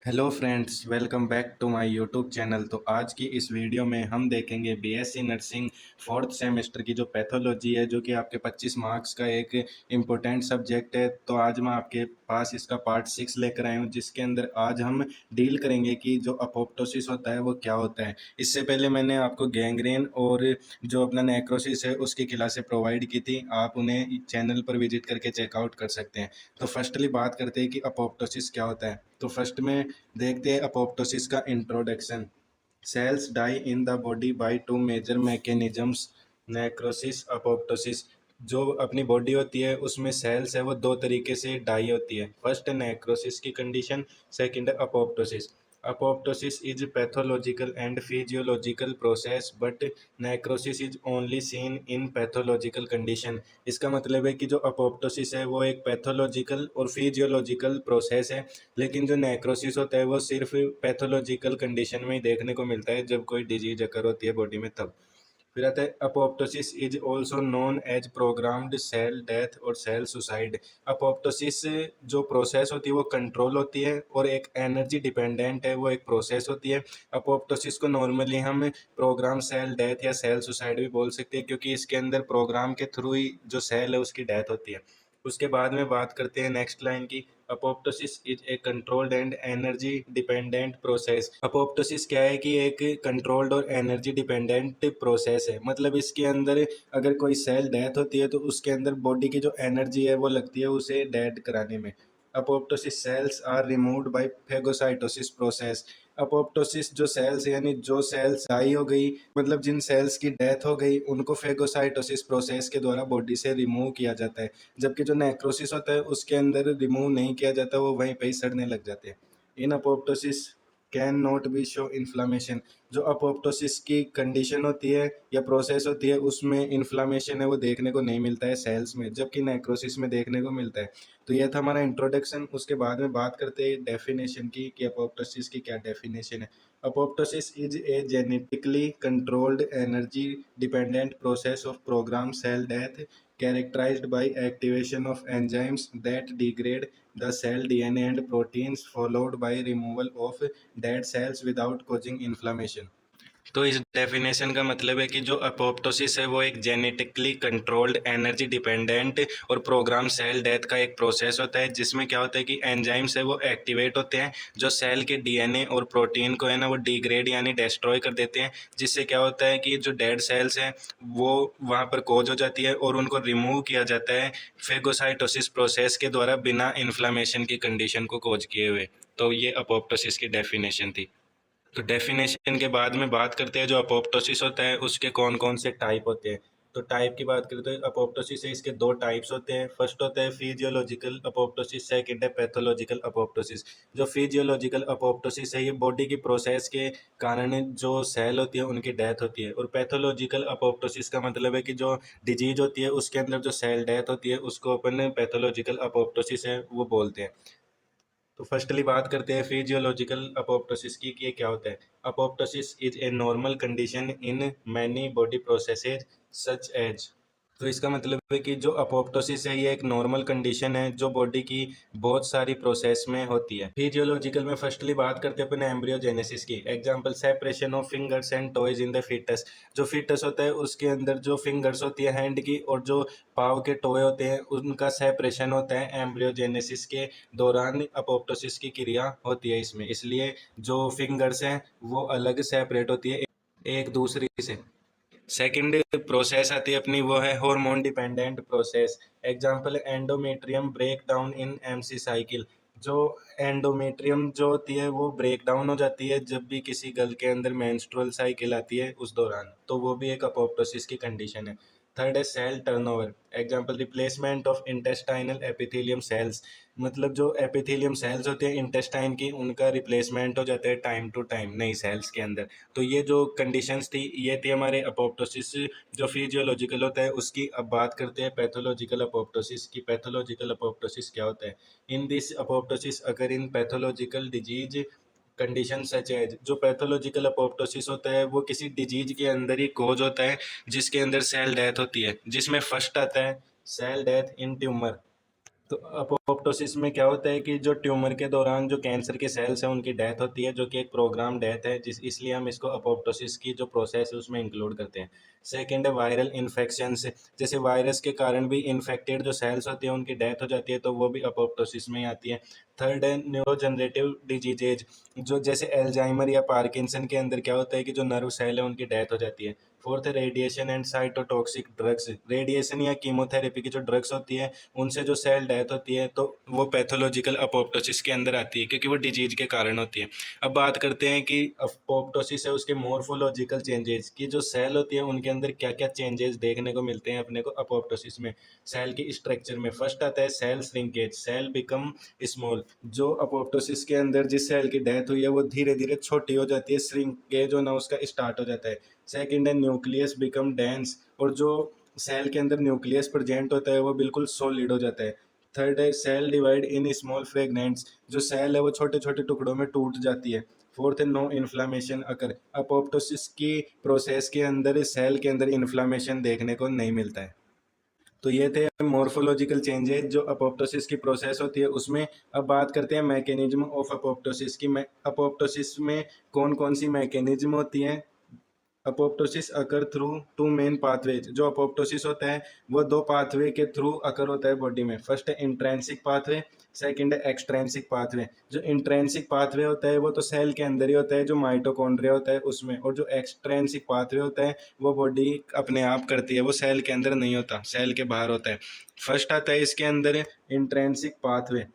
Hello friends, welcome back to my YouTube channel. तो आज की इस वीडियो में हम देखेंगे बीएससी नर्सिंग फोर्थ सेमेस्टर की जो पैथोलॉजी है, जो कि आपके 25 मार्क्स का एक इम्पोर्टेंट सब्जेक्ट है। तो आज मैं आपके पास इसका पार्ट 6 लेकर आया हूँ, जिसके अंदर आज हम डील करेंगे कि जो अपोप्टोसिस होता है वो क्या होता है। इससे पहले मैंने आपको गैंग्रेन और जो अपना नेक्रोसिस है उसकी क्लासें प्रोवाइड की थी, आप उन्हें चैनल पर विजिट करके चेकआउट कर सकते हैं। तो फर्स्टली बात करते हैं कि अपोप्टोसिस क्या होता है। तो फर्स्ट में देखते हैं अपोप्टोसिस का introduction. Cells die in the body by two major mechanisms. Necrosis, apoptosis. जो अपनी बॉडी होती है उसमें सेल्स है वो दो तरीके से डाई होती है। फर्स्ट है नेक्रोसिस की कंडीशन, सेकंड है apoptosis. Apoptosis is pathological and physiological process, but necrosis is only seen in pathological condition। इसका मतलब है कि जो अपोप्टोसिस है वो एक पैथोलॉजिकल और फिजियोलॉजिकल प्रोसेस है, लेकिन जो नेक्रोसिस होता है वो सिर्फ पैथोलॉजिकल कंडीशन में ही देखने को मिलता है, जब कोई डिजीज अकर होती है बॉडी में तब। फिर आता है apoptosis is also known as programmed cell death और सेल सुसाइड। अपोप्टोसिस जो प्रोसेस होती है वो कंट्रोल होती है और एक एनर्जी डिपेंडेंट है, वो एक प्रोसेस होती है। अपोप्टोसिस को नॉर्मली हम प्रोग्राम सेल डेथ या सेल सुसाइड भी बोल सकते हैं, क्योंकि इसके अंदर प्रोग्राम के थ्रू ही जो सेल है उसकी डेथ होती है। उसके बाद में बात करते हैं नेक्स्ट लाइन की। Apoptosis is A controlled and energy dependent process. Apoptosis क्या है कि एक कंट्रोल्ड और एनर्जी डिपेंडेंट प्रोसेस है। मतलब इसके अंदर अगर कोई सेल डेथ होती है तो उसके अंदर बॉडी की जो एनर्जी है वो लगती है उसे डेड कराने में। Apoptosis cells are removed by phagocytosis process. Apoptosis जो सेल्स यानी जो सेल्स डाई हो गई, मतलब जिन सेल्स की डेथ हो गई, उनको फेगोसाइटोसिस प्रोसेस के द्वारा बॉडी से रिमूव किया जाता है। जबकि जो नेक्रोसिस होता है उसके अंदर रिमूव नहीं किया जाता, वो वहीं पे ही सड़ने लग जाते हैं। In apoptosis can not be show inflammation. जो अपोप्टोसिस की कंडीशन होती है या प्रोसेस होती है उसमें इन्फ्लामेशन है वो देखने को नहीं मिलता है सेल्स में, जबकि नेक्रोसिस में देखने को मिलता है। तो यह था हमारा इंट्रोडक्शन। उसके बाद में बात करते हैं डेफिनेशन की कि अपोप्टोसिस की क्या डेफिनेशन है। Apoptosis is a genetically controlled energy dependent process of program cell death characterized by activation of enzymes that degrade the cell DNA and proteins, followed by removal of dead cells without causing inflammation। तो इस definition का मतलब है कि जो apoptosis है वो एक जेनेटिकली कंट्रोल्ड एनर्जी डिपेंडेंट और प्रोग्राम सेल डेथ का एक प्रोसेस होता है, जिसमें क्या होता है कि एंजाइम्स है वो एक्टिवेट होते हैं, जो सेल के डीएनए और प्रोटीन को है ना वो डिग्रेड यानी डिस्ट्रॉय कर देते हैं, जिससे क्या होता है कि जो डेड सेल्स हैं वो वहाँ पर कोज हो जाती है और उनको रिमूव किया जाता है फेगोसाइटोसिस प्रोसेस के द्वारा, बिना इन्फ्लामेशन की कंडीशन को कोज किए हुए। तो ये अपोप्टोसिस की डेफिनेशन थी। तो डेफिनेशन के बाद में बात करते हैं जो अपोप्टोसिस होता है उसके कौन कौन से टाइप होते हैं। तो टाइप की बात करें तो अपोप्टोसिस है, इसके दो टाइप्स होते हैं। फर्स्ट होता है फिजियोलॉजिकल अपोप्टोसिस, सेकंड है पैथोलॉजिकल अपोप्टोसिस। जो फिजियोलॉजिकल अपोप्टोसिस है ये बॉडी की प्रोसेस के कारण जो सेल होती है उनकी डेथ होती है, और पैथोलॉजिकल अपोप्टोसिस का मतलब है कि जो डिजीज होती है उसके अंदर जो सेल डेथ होती है उसको अपन पैथोलॉजिकल अपोप्टोसिस है वो बोलते हैं। तो फर्स्टली बात करते हैं फिजियोलॉजिकल अपोप्टोसिस की कि ये क्या होता है। Apoptosis is a normal condition in many body processes such as. तो इसका मतलब है कि जो अपोप्टोसिस है ये एक नॉर्मल कंडीशन है जो बॉडी की बहुत सारी प्रोसेस में होती है। फिजियोलॉजिकल में फर्स्टली बात करते हैं अपन एम्ब्रियोजेनेसिस की। Example separation of fingers and toes in the foetus. जो फीटस होता है उसके अंदर जो फिंगर्स होती है हैंड की और जो पाव के टॉय होते हैं उनका सेपरेशन होता है एम्ब्रियोजेनेसिस के दौरान। अपोप्टोसिस की क्रिया होती है इसमें, इसलिए जो फिंगर्स हैं वो अलग सेपरेट होती है एक दूसरे से। सेकंड प्रोसेस आती है अपनी, वो है hormone dependent process. Example endometrium break down in MC cycle. जो एंडोमेट्रियम जो होती है वो ब्रेक डाउन हो जाती है जब भी किसी गर्ल के अंदर मेंस्ट्रुअल साइकिल आती है उस दौरान, तो वो भी एक अपोप्टोसिस की कंडीशन है। थर्ड है cell turnover. Example replacement of intestinal epithelium cells. मतलब जो एपिथेलियम सेल्स होते हैं इंटेस्टाइन की, उनका रिप्लेसमेंट हो जाता है टाइम टू टाइम नई सेल्स के अंदर। तो ये जो कंडीशंस थी ये थी हमारे अपोप्टोसिस जो फिजियोलॉजिकल होता है उसकी। अब बात करते हैं पैथोलॉजिकल अपोप्टोसिस की। पैथोलॉजिकल अपोप्टोसिस क्या होता है। इन दिस अपोप्टोसिस अगर इन पैथोलॉजिकल डिजीज कंडीशन सच है। जो पैथोलॉजिकल अपोप्टोसिस होता है वो किसी डिजीज के अंदर ही कोज होता है जिसके अंदर सेल डेथ होती है, जिसमें फर्स्ट आता है सेल डेथ इन ट्यूमर। तो अपोप्टोसिस में क्या होता है कि जो ट्यूमर के दौरान जो कैंसर के सेल्स हैं उनकी डेथ होती है, जो कि एक प्रोग्राम डेथ है, जिस इसलिए हम इसको अपोप्टोसिस की जो प्रोसेस है उसमें इंक्लूड करते हैं। सेकेंड है वायरल इन्फेक्शंस, जैसे वायरस के कारण भी इन्फेक्टेड जो सेल्स होती हैं उनकी डेथ हो जाती है, तो वो भी अपोप्टोसिस में ही आती है। थर्ड है न्यूरोजनरेटिव डिजीजेज, जो जैसे एल्जाइमर या पार्किंसन के अंदर क्या होता है कि जो नर्व सेल है उनकी डेथ हो जाती है। फोर्थ है radiation and cytotoxic drugs, radiation या कीमोथेरेपी की जो ड्रग्स होती है उनसे जो सेल डेथ होती है तो वो पैथोलॉजिकल अपोप्टोसिस के अंदर आती है, क्योंकि वो डिजीज के कारण होती है। अब बात करते हैं कि अपोप्टोसिस है उसके मॉर्फोलॉजिकल चेंजेस की, जो सेल होती है उनके अंदर क्या क्या चेंजेस देखने को मिलते हैं अपने को अपोप्टोसिस में। सेल की स्ट्रक्चर में फर्स्ट आता है cell shrinkage, cell become small, जो अपोप्टोसिस के अंदर जिस सेल की डेथ हुई है वो धीरे धीरे छोटी हो जाती है, श्रिंकेज होना उसका स्टार्ट हो जाता है। सेकेंड है न्यूक्लियस बिकम डेंस, और जो सेल के अंदर न्यूक्लियस प्रेजेंट होता है वो बिल्कुल सॉलिड हो जाता है। थर्ड है cell divide in small fragments, जो सेल है वो छोटे छोटे टुकड़ों में टूट जाती है। फोर्थ है नो इन्फ्लामेशन अकर, अपोप्टोसिस की प्रोसेस के अंदर सेल के अंदर इन्फ्लामेशन देखने को नहीं मिलता है। तो ये थे मॉर्फोलॉजिकल चेंजेस जो अपोप्टोसिस की प्रोसेस होती है उसमें। अब बात करते हैं मैकेनिज्म ऑफ अपोप्टोसिस की। अपोप्टोसिस में कौन कौन सी मैकेनिज्म होती हैं। Apoptosis occur through two main pathways, जो अपोप्टोसिस होता है वो दो पाथवे के थ्रू अकर होता है बॉडी में। फर्स्ट है इंट्रेंसिक पाथवे, सेकंड है एक्सट्रेंसिक पाथवे। जो इंट्रेंसिक पाथवे होता है वो तो सेल के अंदर ही होता है, जो माइटोकॉन्ड्रिया होता है उसमें, और जो एक्सट्रेंसिक पाथवे होता है वो बॉडी अपने आप करती है, वो सेल के अंदर नहीं होता, सेल के बाहर होता है। फर्स्ट आता है इसके अंदर intrinsic pathway,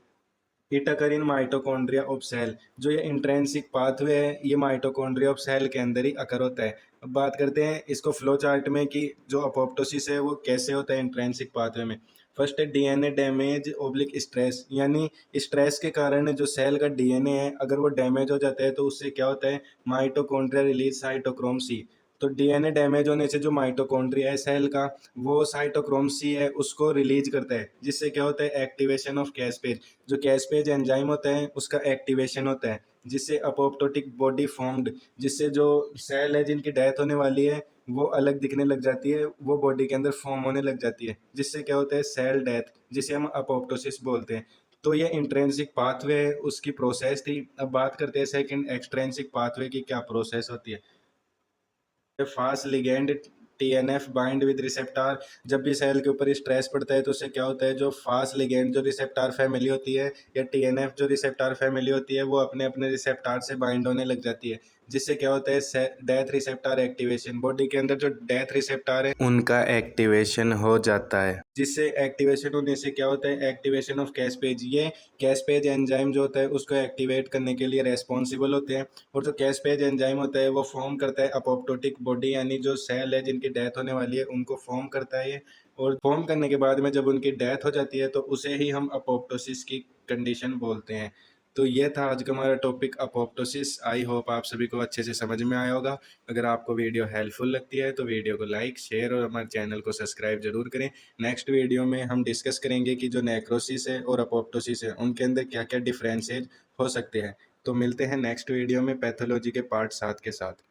it occur in mitochondria of cell, जो ये इंट्रेंसिक पाथवे है ये माइटोकॉन्ड्रिया ऑफ सेल के अंदर ही अकर होता है। अब बात करते हैं इसको फ्लो चार्ट में कि जो अपोप्टोसिस है वो कैसे होता है इंट्रेंसिक पाथवे में। फर्स्ट है डीएनए डैमेज ओब्लिक स्ट्रेस, यानी स्ट्रेस के कारण जो सेल का डीएनए है अगर वो डैमेज हो जाता है तो उससे क्या होता है, माइटोकॉन्ड्रिया रिलीज साइटोक्रोम सी। तो डीएनए डैमेज होने से जो माइटोकॉन्ड्रिया है सेल का वो साइटोक्रोम सी है उसको रिलीज करता है, जिससे क्या होता है एक्टिवेशन ऑफ कैस्पेज, जो कैस्पेज एंजाइम होता है उसका एक्टिवेशन होता है, जिससे अपोप्टोटिक बॉडी फॉर्म्ड, जिससे जो सेल है जिनकी डेथ होने वाली है वो अलग दिखने लग जाती है, वो बॉडी के अंदर फॉर्म होने लग जाती है, जिससे क्या होता है सेल डेथ, जिसे हम अपोप्टोसिस बोलते हैं। तो ये इंट्रेंसिक पाथवे है उसकी प्रोसेस थी। अब बात करते हैं सेकंड एक्सट्रेंसिक पाथवे की क्या प्रोसेस होती है। Fast ligand TNF bind with receptor, जब भी सेल के ऊपर स्ट्रेस पड़ता है तो उससे क्या होता है, जो फास्ट लिगेंड जो रिसेप्टार फैमिली होती है या टीएनएफ जो रिसेप्टार फैमिली होती है वो अपने अपने रिसेप्टार से बाइंड होने लग जाती है, जिससे क्या होता है डेथ रिसेप्टार एक्टिवेशन, बॉडी के अंदर जो डेथ रिसेप्टार है उनका एक्टिवेशन हो जाता है, जिससे एक्टिवेशन होने से क्या होता है एक्टिवेशन ऑफ कैस्पेज, ये कैस्पेज एंजाइम जो होता है उसको एक्टिवेट करने के लिए रेस्पॉन्सिबल होते हैं। और जो कैस्पेज एंजाइम होता है वो फॉर्म करता है अपोप्टोटिक बॉडी, यानी जो सेल है जिनकी डेथ होने वाली है उनको फॉर्म करता है ये। और फॉर्म करने के बाद में जब उनकी डेथ हो जाती है तो उसे ही हम अपोप्टोसिस की कंडीशन बोलते हैं। तो ये था आज का हमारा टॉपिक अपोप्टोसिस। आई होप आप सभी को अच्छे से समझ में आया होगा। अगर आपको वीडियो हेल्पफुल लगती है तो वीडियो को लाइक शेयर और हमारे चैनल को सब्सक्राइब जरूर करें। नेक्स्ट वीडियो में हम डिस्कस करेंगे कि जो नेक्रोसिस है और अपोप्टोसिस है उनके अंदर क्या क्या डिफरेंसेस हो सकते हैं। तो मिलते हैं नेक्स्ट वीडियो में पैथोलॉजी के पार्ट 7 के साथ।